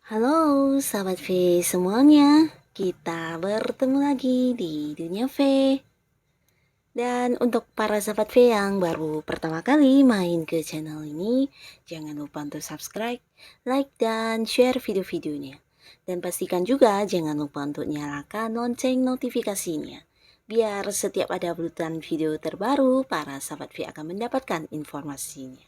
Halo sahabat V semuanya, kita bertemu lagi di dunia V. Dan untuk para sahabat V yang baru pertama kali main ke channel ini, jangan lupa untuk subscribe, like, dan share video-videonya. Dan pastikan juga jangan lupa untuk nyalakan lonceng notifikasinya. Biar setiap ada uploadan video terbaru, para sahabat V akan mendapatkan informasinya.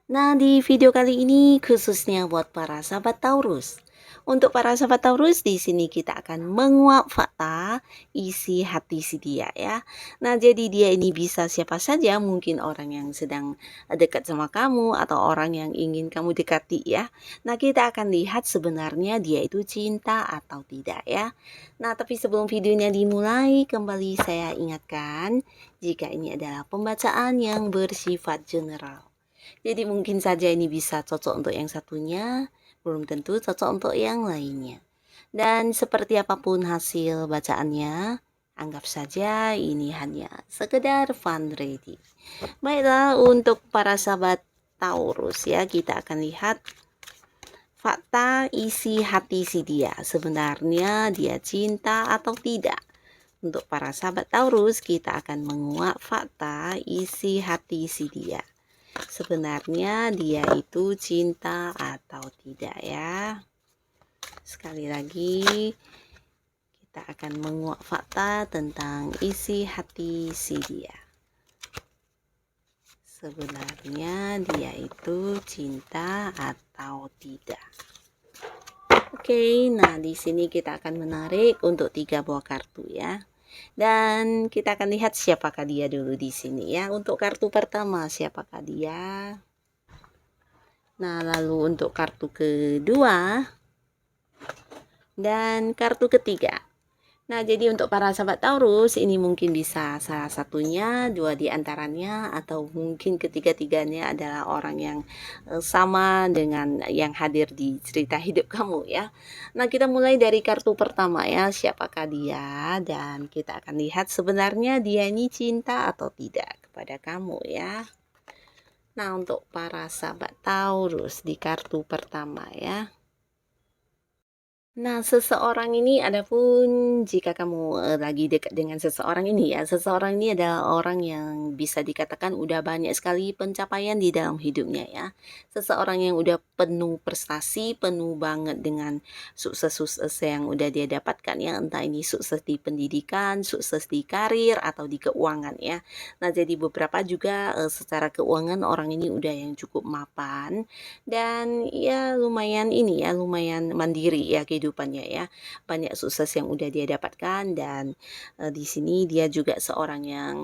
Nah, di video kali ini khususnya buat para sahabat Taurus. Untuk para sahabat Taurus, di sini kita akan menguak fakta isi hati si dia ya. Nah, jadi dia ini bisa siapa saja, mungkin orang yang sedang dekat sama kamu atau orang yang ingin kamu dekati ya. Nah, kita akan lihat sebenarnya dia itu cinta atau tidak ya. Nah, tapi sebelum videonya dimulai, kembali saya ingatkan jika ini adalah pembacaan yang bersifat general. Jadi mungkin saja ini bisa cocok untuk yang satunya, belum tentu cocok untuk yang lainnya. Dan seperti apapun hasil bacaannya, anggap saja ini hanya sekedar fun reading. Baiklah, untuk para sahabat Taurus ya, kita akan lihat fakta isi hati si dia. Sebenarnya dia cinta atau tidak? Untuk para sahabat Taurus, kita akan menguak fakta isi hati si dia. Sebenarnya dia itu cinta atau tidak ya. Sekali lagi kita akan menguak fakta tentang isi hati si dia. Sebenarnya dia itu cinta atau tidak. Oke, nah di sini kita akan menarik untuk 3 buah kartu ya. Dan kita akan lihat siapakah dia dulu di sini ya. Untuk kartu pertama siapakah dia? Nah, lalu untuk kartu kedua dan kartu ketiga. Nah, jadi untuk para sahabat Taurus ini mungkin bisa salah satunya, dua di antaranya, atau mungkin ketiga-tiganya adalah orang yang sama dengan yang hadir di cerita hidup kamu ya. Nah, kita mulai dari kartu pertama ya, siapakah dia, dan kita akan lihat sebenarnya dia ini cinta atau tidak kepada kamu ya. Nah, untuk para sahabat Taurus di kartu pertama ya. Nah, seseorang ini adapun jika kamu lagi dekat dengan seseorang ini ya, seseorang ini adalah orang yang bisa dikatakan udah banyak sekali pencapaian di dalam hidupnya ya. Seseorang yang udah penuh prestasi, penuh banget dengan sukses-sukses yang udah dia dapatkan ya, entah ini sukses di pendidikan, sukses di karir atau di keuangan ya. Nah, jadi beberapa juga secara keuangan orang ini udah yang cukup mapan dan ya lumayan ini ya, lumayan mandiri ya kehidupannya ya. Banyak sukses yang udah dia dapatkan dan di sini dia juga seorang yang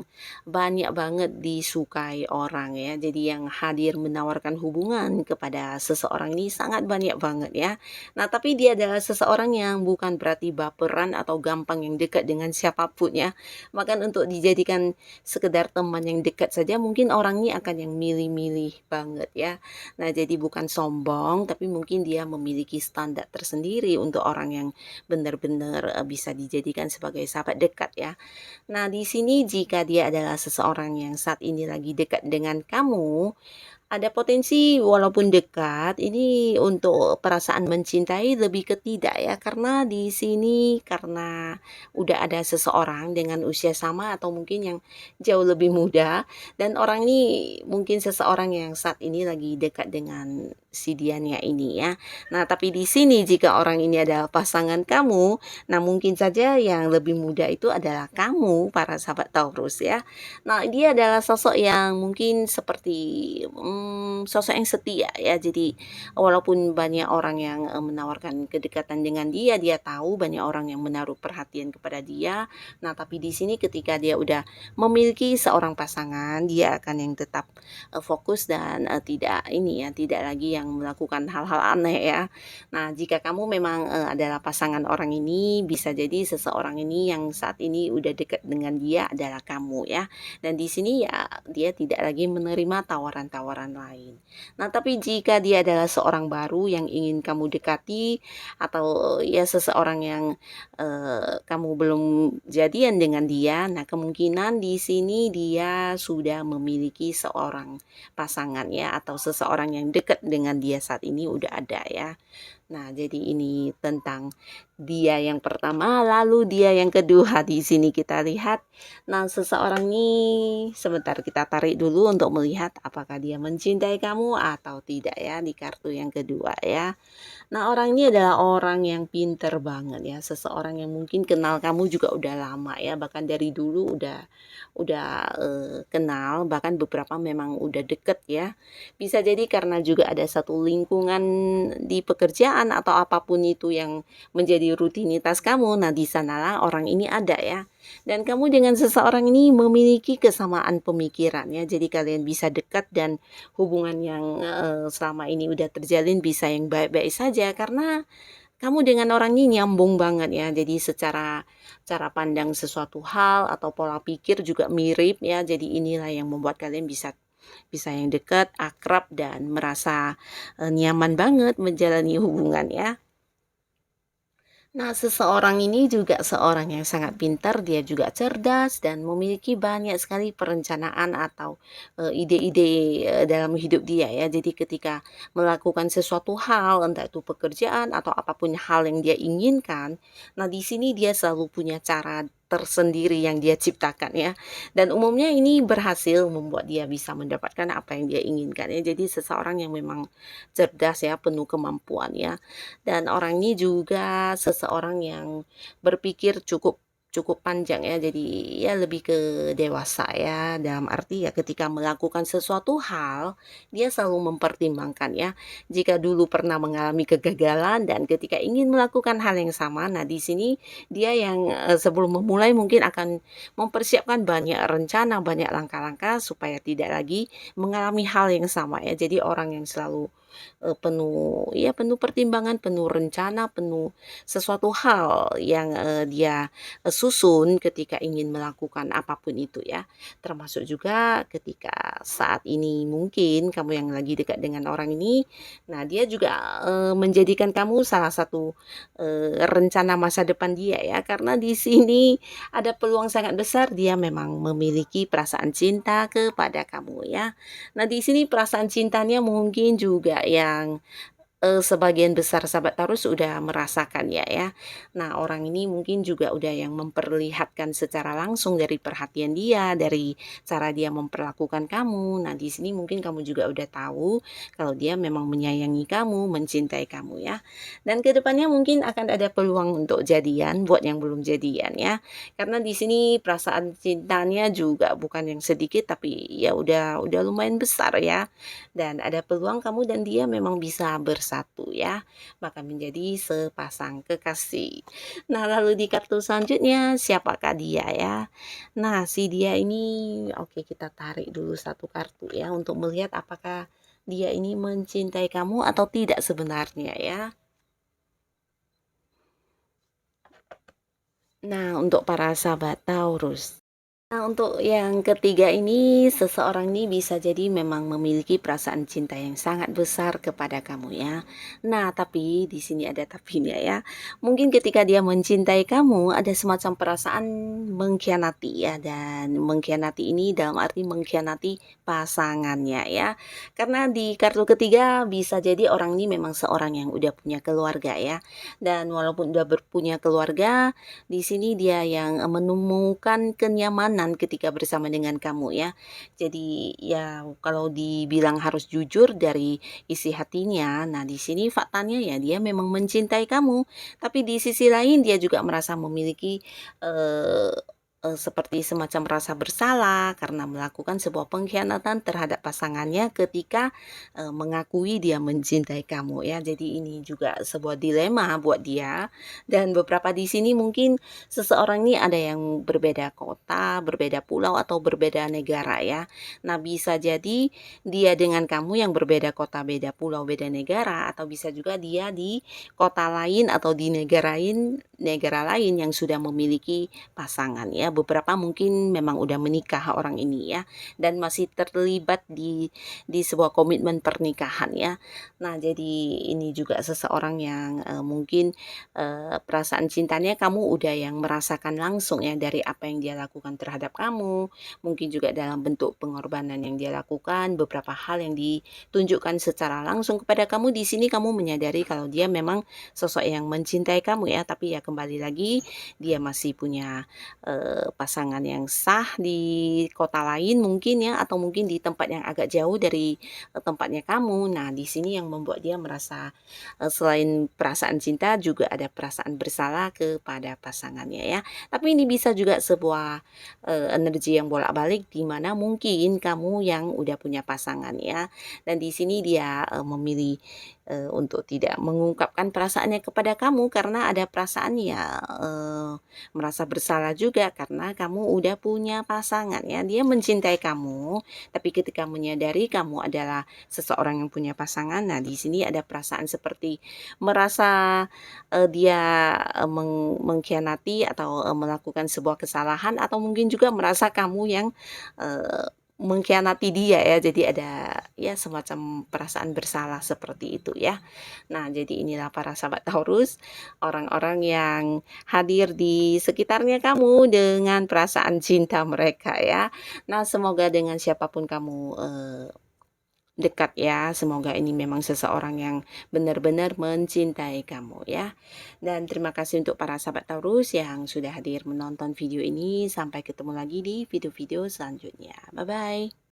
banyak banget disukai orang ya. Jadi yang hadir menawarkan hubungan kepada seseorang ini sangat banyak banget ya. Nah, tapi dia adalah seseorang yang bukan berarti baperan atau gampang yang dekat dengan siapapun ya. Bahkan untuk dijadikan sekedar teman yang dekat saja mungkin orang ini akan yang milih-milih banget ya. Nah, jadi bukan sombong, tapi mungkin dia memiliki standar tersendiri untuk orang yang benar-benar bisa dijadikan sebagai sahabat dekat ya. Nah, di sini jika dia adalah seseorang yang saat ini lagi dekat dengan kamu, ada potensi walaupun dekat, ini untuk perasaan mencintai lebih ke tidak ya, karena di sini karena udah ada seseorang dengan usia sama atau mungkin yang jauh lebih muda dan orang ini mungkin seseorang yang saat ini lagi dekat dengan si dianya ini ya. Nah, tapi di sini jika orang ini adalah pasangan kamu, nah mungkin saja yang lebih muda itu adalah kamu para sahabat Taurus ya. Nah, dia adalah sosok yang mungkin seperti sosok yang setia ya. Jadi walaupun banyak orang yang menawarkan kedekatan dengan dia, dia tahu banyak orang yang menaruh perhatian kepada dia. Nah, tapi di sini ketika dia udah memiliki seorang pasangan, dia akan yang tetap fokus dan tidak ini ya, tidak lagi yang melakukan hal-hal aneh ya. Nah, jika kamu memang adalah pasangan orang ini, bisa jadi seseorang ini yang saat ini udah dekat dengan dia adalah kamu ya. Dan di sini ya dia tidak lagi menerima tawaran-tawaran pemikiran lain. Nah, tapi jika dia adalah seorang baru yang ingin kamu dekati atau ya seseorang yang, kamu belum jadian dengan dia, nah kemungkinan di sini dia sudah memiliki seorang pasangan ya atau seseorang yang dekat dengan dia saat ini udah ada ya. Nah, jadi ini tentang dia yang pertama, lalu dia yang kedua di sini kita lihat. Nah, seseorang ini sebentar kita tarik dulu untuk melihat apakah dia mencintai kamu atau tidak ya di kartu yang kedua ya. Nah, orang ini adalah orang yang pinter banget ya, seseorang yang mungkin kenal kamu juga udah lama ya, bahkan dari dulu udah kenal, bahkan beberapa memang udah deket ya. Bisa jadi karena juga ada satu lingkungan di pekerjaan atau apapun itu yang menjadi rutinitas kamu, nah di sanalah orang ini ada ya. Dan kamu dengan seseorang ini memiliki kesamaan pemikiran ya, jadi kalian bisa dekat dan hubungan yang, selama ini udah terjalin bisa yang baik-baik saja karena kamu dengan orang ini nyambung banget ya. Jadi secara cara pandang sesuatu hal atau pola pikir juga mirip ya. Jadi inilah yang membuat kalian bisa bisa yang dekat, akrab dan merasa, nyaman banget menjalani hubungan ya. Nah, seseorang ini juga seorang yang sangat pintar, dia juga cerdas dan memiliki banyak sekali perencanaan atau, ide-ide, dalam hidup dia ya. Jadi ketika melakukan sesuatu hal, entah itu pekerjaan atau apapun hal yang dia inginkan, nah di sini dia selalu punya cara tersendiri yang dia ciptakan ya. Dan umumnya ini berhasil membuat dia bisa mendapatkan apa yang dia inginkan ya. Jadi seseorang yang memang cerdas ya, penuh kemampuan ya. Dan orang ini juga seseorang yang berpikir cukup cukup panjang ya, jadi ya lebih ke dewasa ya, dalam arti ya ketika melakukan sesuatu hal, dia selalu mempertimbangkan ya, jika dulu pernah mengalami kegagalan dan ketika ingin melakukan hal yang sama, nah di sini dia yang, sebelum memulai mungkin akan mempersiapkan banyak rencana, banyak langkah-langkah supaya tidak lagi mengalami hal yang sama ya. Jadi orang yang selalu penuh ya penuh pertimbangan, penuh rencana, penuh sesuatu hal yang, dia, susun ketika ingin melakukan apapun itu ya. Termasuk juga ketika saat ini mungkin kamu yang lagi dekat dengan orang ini, nah dia juga, menjadikan kamu salah satu, rencana masa depan dia ya. Karena di sini ada peluang sangat besar dia memang memiliki perasaan cinta kepada kamu ya. Nah, di sini perasaan cintanya mungkin juga yang sebagian besar sahabat Taurus udah merasakan ya. Nah, orang ini mungkin juga udah yang memperlihatkan secara langsung dari perhatian dia, dari cara dia memperlakukan kamu. Nah, di sini mungkin kamu juga udah tahu kalau dia memang menyayangi kamu, mencintai kamu ya. Dan kedepannya mungkin akan ada peluang untuk jadian buat yang belum jadian ya. Karena di sini perasaan cintanya juga bukan yang sedikit tapi ya udah lumayan besar ya. Dan ada peluang kamu dan dia memang bisa bersatu ya, bahkan menjadi sepasang kekasih. Nah, lalu di kartu selanjutnya siapakah dia ya? Nah, si dia ini oke kita tarik dulu satu kartu ya untuk melihat apakah dia ini mencintai kamu atau tidak sebenarnya ya. Nah, untuk para sahabat Taurus. Nah, untuk yang ketiga ini, seseorang ini bisa jadi memang memiliki perasaan cinta yang sangat besar kepada kamu ya. Nah, tapi di sini ada tapinya ya. Mungkin ketika dia mencintai kamu, ada semacam perasaan mengkhianati ya. Dan mengkhianati ini dalam arti mengkhianati pasangannya ya. Karena di kartu ketiga bisa jadi orang ini memang seorang yang udah punya keluarga ya. Dan walaupun udah berpunya keluarga, di sini dia yang, menemukan kenyamanan ketika bersama dengan kamu ya. Jadi ya kalau dibilang harus jujur dari isi hatinya, nah di sini faktanya ya dia memang mencintai kamu, tapi di sisi lain dia juga merasa memiliki, eee seperti semacam rasa bersalah karena melakukan sebuah pengkhianatan terhadap pasangannya ketika, mengakui dia mencintai kamu ya. Jadi ini juga sebuah dilema buat dia dan beberapa di sini mungkin seseorang ini ada yang berbeda kota, berbeda pulau, atau berbeda negara ya. Nah, bisa jadi dia dengan kamu yang berbeda kota, beda pulau, beda negara, atau bisa juga dia di kota lain atau di negara lain negara lain yang sudah memiliki pasangan ya. Beberapa mungkin memang udah menikah orang ini ya, dan masih terlibat di sebuah komitmen pernikahan ya. Nah, jadi ini juga seseorang yang, mungkin, perasaan cintanya kamu udah yang merasakan langsung ya dari apa yang dia lakukan terhadap kamu, mungkin juga dalam bentuk pengorbanan yang dia lakukan, beberapa hal yang ditunjukkan secara langsung kepada kamu. Di sini kamu menyadari kalau dia memang sosok yang mencintai kamu ya, tapi ya kembali lagi dia masih punya, pasangan yang sah di kota lain mungkin ya, atau mungkin di tempat yang agak jauh dari, tempatnya kamu. Nah, di sini yang membuat dia merasa, selain perasaan cinta juga ada perasaan bersalah kepada pasangannya ya. Tapi ini bisa juga sebuah, energi yang bolak-balik di mana mungkin kamu yang udah punya pasangan ya, dan di sini dia, memilih, untuk tidak mengungkapkan perasaannya kepada kamu karena ada perasaan ya, merasa bersalah juga karena kamu udah punya pasangan ya. Dia mencintai kamu, tapi ketika menyadari kamu adalah seseorang yang punya pasangan, nah di sini ada perasaan seperti merasa, dia, mengkhianati atau, melakukan sebuah kesalahan atau mungkin juga merasa kamu yang, mengkhianati dia ya. Jadi ada ya semacam perasaan bersalah seperti itu ya. Nah, jadi inilah para sahabat Taurus, orang-orang yang hadir di sekitarnya kamu dengan perasaan cinta mereka ya. Nah, semoga dengan siapapun kamu, dekat ya, semoga ini memang seseorang yang benar-benar mencintai kamu ya. Dan terima kasih untuk para sahabat Taurus yang sudah hadir menonton video ini, sampai ketemu lagi di video-video selanjutnya. Bye-bye.